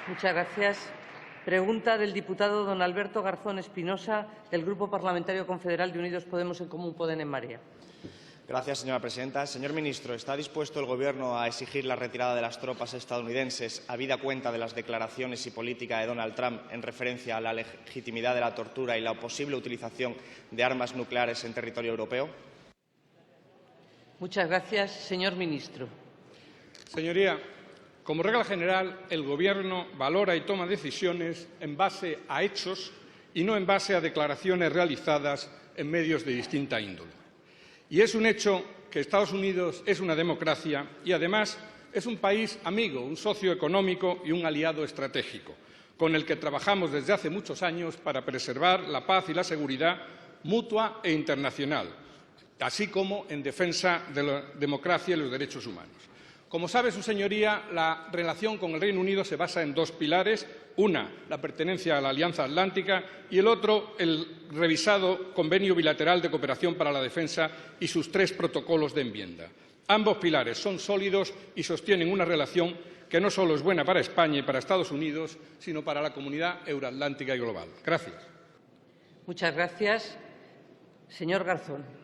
Muchas gracias. Pregunta del diputado don Alberto Garzón Espinosa, del Grupo Parlamentario Confederal de Unidos Podemos en Común Podem en Marea. Gracias, señora presidenta. Señor ministro, ¿está dispuesto el Gobierno a exigir la retirada de las tropas estadounidenses, habida cuenta de las declaraciones y política de Donald Trump en referencia a la legitimidad de la tortura y la posible utilización de armas nucleares en territorio europeo? Muchas gracias. Señor ministro. Señoría, como regla general, el Gobierno valora y toma decisiones en base a hechos y no en base a declaraciones realizadas en medios de distinta índole. Y es un hecho que Estados Unidos es una democracia y, además, es un país amigo, un socio económico y un aliado estratégico, con el que trabajamos desde hace muchos años para preservar la paz y la seguridad mutua e internacional, así como en defensa de la democracia y los derechos humanos. Como sabe su señoría, la relación con el Reino Unido se basa en dos pilares. Una, la pertenencia a la Alianza Atlántica, y el otro, el revisado Convenio Bilateral de Cooperación para la Defensa y sus 3 protocolos de enmienda. Ambos pilares son sólidos y sostienen una relación que no solo es buena para España y para Estados Unidos, sino para la comunidad euroatlántica y global. Gracias. Muchas gracias. Señor Garzón.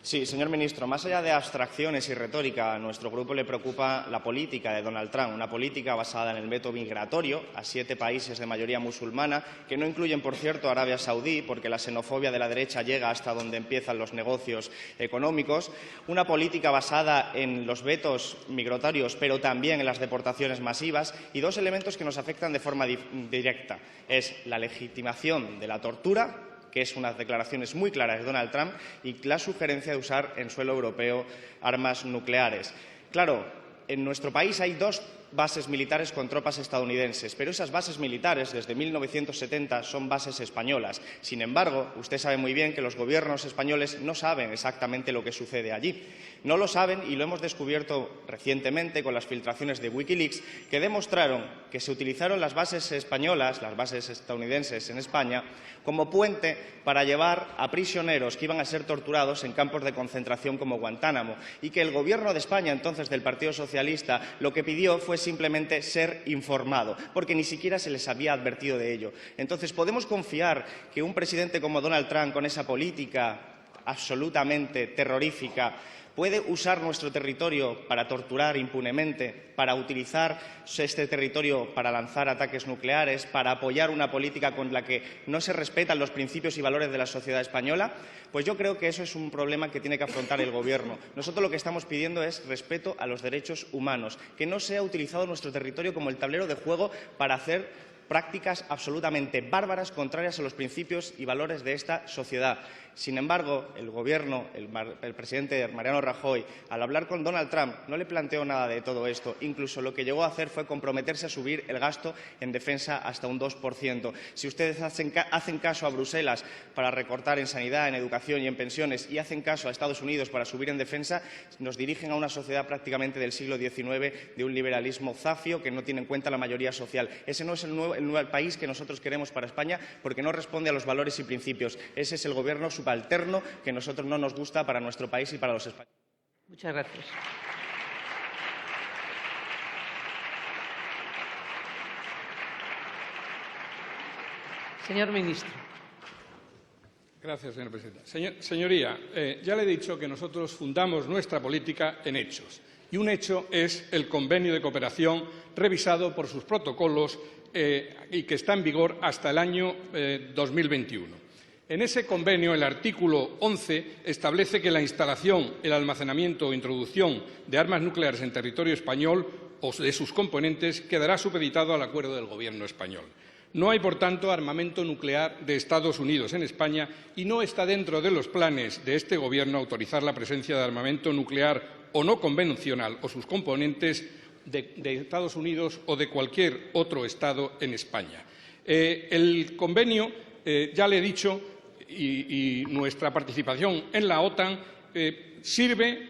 Sí, señor ministro, más allá de abstracciones y retórica, a nuestro grupo le preocupa la política de Donald Trump, una política basada en el veto migratorio a 7 países de mayoría musulmana, que no incluyen, por cierto, a Arabia Saudí, porque la xenofobia de la derecha llega hasta donde empiezan los negocios económicos, una política basada en los vetos migratorios, pero también en las deportaciones masivas, y 2 elementos que nos afectan de forma directa. Es la legitimación de la tortura, que es unas declaraciones muy claras de Donald Trump, y la sugerencia de usar en suelo europeo armas nucleares. Claro, en nuestro país hay 2 bases militares con tropas estadounidenses, pero esas bases militares desde 1970 son bases españolas. Sin embargo, usted sabe muy bien que los gobiernos españoles no saben exactamente lo que sucede allí. No lo saben y lo hemos descubierto recientemente con las filtraciones de Wikileaks, que demostraron que se utilizaron las bases españolas, las bases estadounidenses en España, como puente para llevar a prisioneros que iban a ser torturados en campos de concentración como Guantánamo, y que el Gobierno de España, entonces del Partido Socialista, lo que pidió fue simplemente ser informado, porque ni siquiera se les había advertido de ello. Entonces, ¿podemos confiar que un presidente como Donald Trump, con esa política absolutamente terrorífica, puede usar nuestro territorio para torturar impunemente, para utilizar este territorio para lanzar ataques nucleares, para apoyar una política con la que no se respetan los principios y valores de la sociedad española? Pues yo creo que eso es un problema que tiene que afrontar el Gobierno. Nosotros lo que estamos pidiendo es respeto a los derechos humanos, que no sea utilizado nuestro territorio como el tablero de juego para hacer prácticas absolutamente bárbaras, contrarias a los principios y valores de esta sociedad. Sin embargo, el Gobierno, el presidente Mariano Rajoy, al hablar con Donald Trump, no le planteó nada de todo esto. Incluso lo que llegó a hacer fue comprometerse a subir el gasto en defensa hasta un 2%. Si ustedes hacen caso a Bruselas para recortar en sanidad, en educación y en pensiones, y hacen caso a Estados Unidos para subir en defensa, nos dirigen a una sociedad prácticamente del siglo XIX, de un liberalismo zafio que no tiene en cuenta la mayoría social. Ese no es el nuevo país que nosotros queremos para España, porque no responde a los valores y principios. Ese es el Gobierno subalterno que a nosotros no nos gusta para nuestro país y para los españoles. Muchas gracias. Señor ministro. Gracias, señor presidente. Señoría, ya le he dicho que nosotros fundamos nuestra política en hechos. Y un hecho es el Convenio de Cooperación revisado por sus protocolos y que está en vigor hasta el año 2021. En ese convenio, el artículo 11 establece que la instalación, el almacenamiento o introducción de armas nucleares en territorio español o de sus componentes quedará supeditado al acuerdo del Gobierno español. No hay, por tanto, armamento nuclear de Estados Unidos en España y no está dentro de los planes de este Gobierno autorizar la presencia de armamento nuclear o no convencional o sus componentes de Estados Unidos o de cualquier otro Estado en España. El convenio, ya le he dicho, y nuestra participación en la OTAN sirve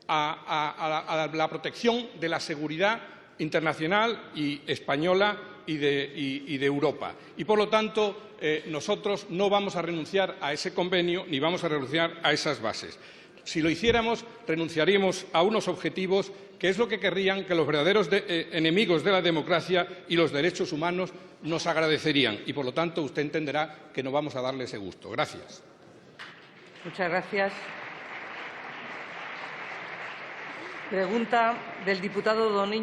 a la protección de la seguridad internacional y española y de Europa. Y, por lo tanto, nosotros no vamos a renunciar a ese convenio ni vamos a renunciar a esas bases. Si lo hiciéramos, renunciaríamos a unos objetivos que es lo que querrían que los verdaderos enemigos de la democracia y los derechos humanos nos agradecerían. Y, por lo tanto, usted entenderá que no vamos a darle ese gusto. Gracias. Muchas gracias. Pregunta del diputado Don